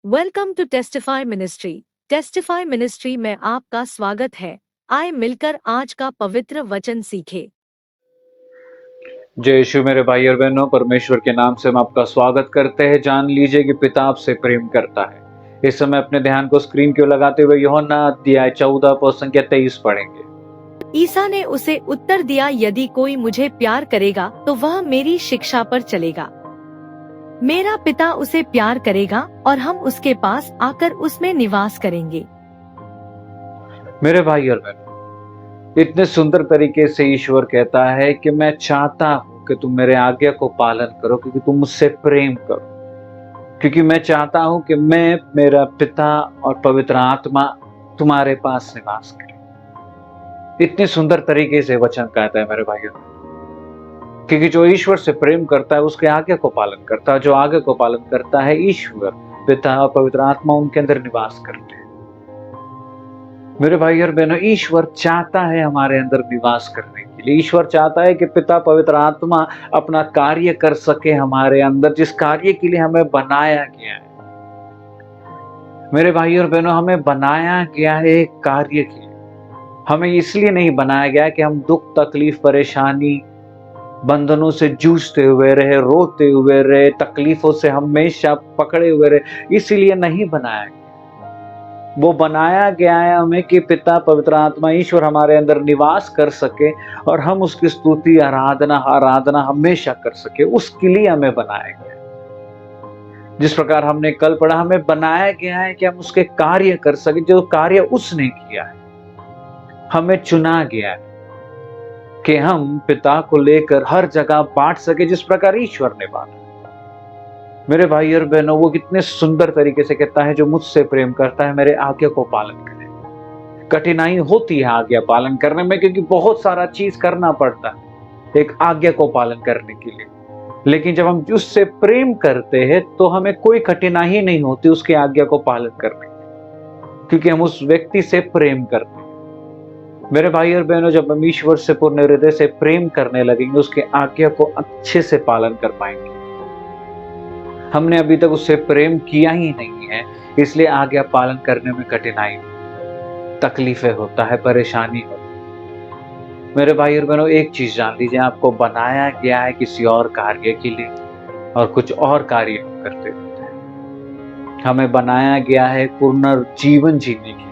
Welcome to Testify Ministry. Testify Ministry में आपका स्वागत है। आए मिलकर आज का पवित्र वचन सीखे। जय यीशु मेरे भाई और बहनों, परमेश्वर के नाम से हम आपका स्वागत करते हैं। जान लीजिए कि पिता आपसे प्रेम करता है। इस समय अपने ध्यान को स्क्रीन की ओर लगाते हुए यूहन्ना अध्याय 14 पद संख्या 23 पढ़ेंगे। ईसा ने उसे उत्तर दिया, यदि कोई मुझे प्यार करेगा तो वह मेरी शिक्षा पर चलेगा। मेरा पिता उसे प्यार करेगा और हम उसके पास आकर उसमें निवास करेंगे। मेरे भाई और बहनों, इतने सुंदर तरीके से ईश्वर कहता है कि मैं चाहता हूं कि तुम मेरे आज्ञा को पालन करो, क्योंकि तुम मुझसे प्रेम करो, क्योंकि मैं चाहता हूं कि मैं, मेरा पिता और पवित्र आत्मा तुम्हारे पास निवास करें। इतने सुंदर तरीके से वचन कहता है मेरे भाइयों, क्योंकि जो ईश्वर से प्रेम करता है उसके आज्ञा को पालन करता है। जो आज्ञा को पालन करता है, ईश्वर पिता और पवित्र आत्मा उनके अंदर निवास करते हैं। मेरे भाई और बहनों, ईश्वर चाहता है हमारे अंदर निवास करने के लिए। ईश्वर चाहता है कि पिता पवित्र आत्मा अपना कार्य कर सके हमारे अंदर, जिस कार्य के लिए हमें बनाया गया है। मेरे भाई और बहनों, हमें बनाया गया है एक कार्य के लिए। हमें इसलिए नहीं बनाया गया कि हम दुख, तकलीफ, परेशानी, बंधनों से जूझते हुए रहे, रोते हुए रहे, तकलीफों से हमेशा पकड़े हुए रहे। इसीलिए नहीं बनाया गया। वो बनाया गया है हमें कि पिता पवित्र आत्मा ईश्वर हमारे अंदर निवास कर सके और हम उसकी स्तुति, आराधना हमेशा कर सके। उसके लिए हमें बनाया गया है। जिस प्रकार हमने कल पढ़ा, हमें बनाया गया है कि हम उसके कार्य कर सके, जो कार्य उसने किया है। हमें चुना गया है कि हम पिता को लेकर हर जगह बांट सके, जिस प्रकार ईश्वर ने बांटा। मेरे भाई और बहनों, वो कितने सुंदर तरीके से कहता है, जो मुझसे प्रेम करता है मेरे आज्ञा को पालन करे। कठिनाई होती है आज्ञा पालन करने में, क्योंकि बहुत सारा चीज करना पड़ता है एक आज्ञा को पालन करने के लिए। लेकिन जब हम उससे प्रेम करते हैं तो हमें कोई कठिनाई नहीं होती उसकी आज्ञा को पालन करने की, क्योंकि हम उस व्यक्ति से प्रेम करते हैं। मेरे भाई और बहनों, जब हम ईश्वर से पूर्ण हृदय से प्रेम करने लगेंगे, उसके आज्ञा को अच्छे से पालन कर पाएंगे। हमने अभी तक उससे प्रेम किया ही नहीं है, इसलिए आज्ञा पालन करने में कठिनाई, तकलीफें होता है, परेशानी होती है। मेरे भाई और बहनों, एक चीज जान लीजिए, आपको बनाया गया है किसी और कार्य के लिए और कुछ और कार्य हम करते रहते हैं। हमें बनाया गया है पूर्ण जीवन जीने के लिए।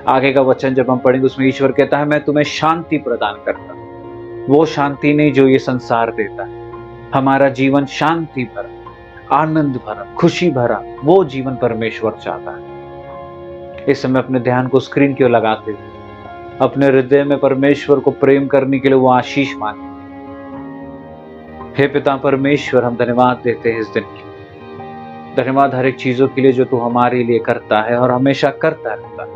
आगे का वचन जब हम पढ़ेंगे, उसमें ईश्वर कहता है, मैं तुम्हें शांति प्रदान करता हूं। वो शांति नहीं जो ये संसार देता है। हमारा जीवन शांति भरा, आनंद भरा, खुशी भरा, वो जीवन परमेश्वर चाहता है। इस समय अपने ध्यान को स्क्रीन की ओर लगाते हुए अपने हृदय में परमेश्वर को प्रेम करने के लिए वो आशीष मांगे। हे पिता परमेश्वर, हम धन्यवाद देते हैं इस दिन के लिए। धन्यवाद हर एक चीजों के लिए जो तू हमारे लिए करता है और हमेशा करता रहता है।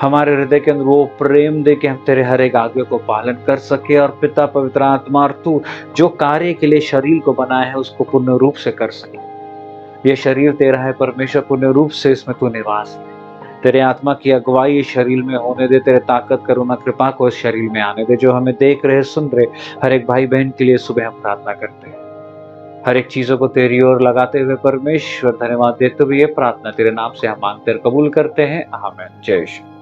हमारे हृदय के अंदर वो प्रेम दे कि हम तेरे हर एक आज्ञा को पालन कर सके, और पिता पवित्र आत्मा और तू जो कार्य के लिए शरीर को बनाया है उसको पूर्ण रूप से कर सके। ये शरीर तेरा है परमेश्वर, पूर्ण रूप से इसमें तू निवास दे। तेरे आत्मा की अगुवाई इस शरीर में होने दे। तेरे ताकत, करुणा, कृपा को इस शरीर में आने दे। जो हमें देख रहे, सुन रहे हर एक भाई बहन के लिए सुबह हम प्रार्थना करते हैं। हर एक चीजों को तेरी ओर लगाते हुए परमेश्वर धन्यवाद देते हुए ये प्रार्थना तेरे नाम से हम मांगते और कबूल करते हैं। आमीन। जय श्री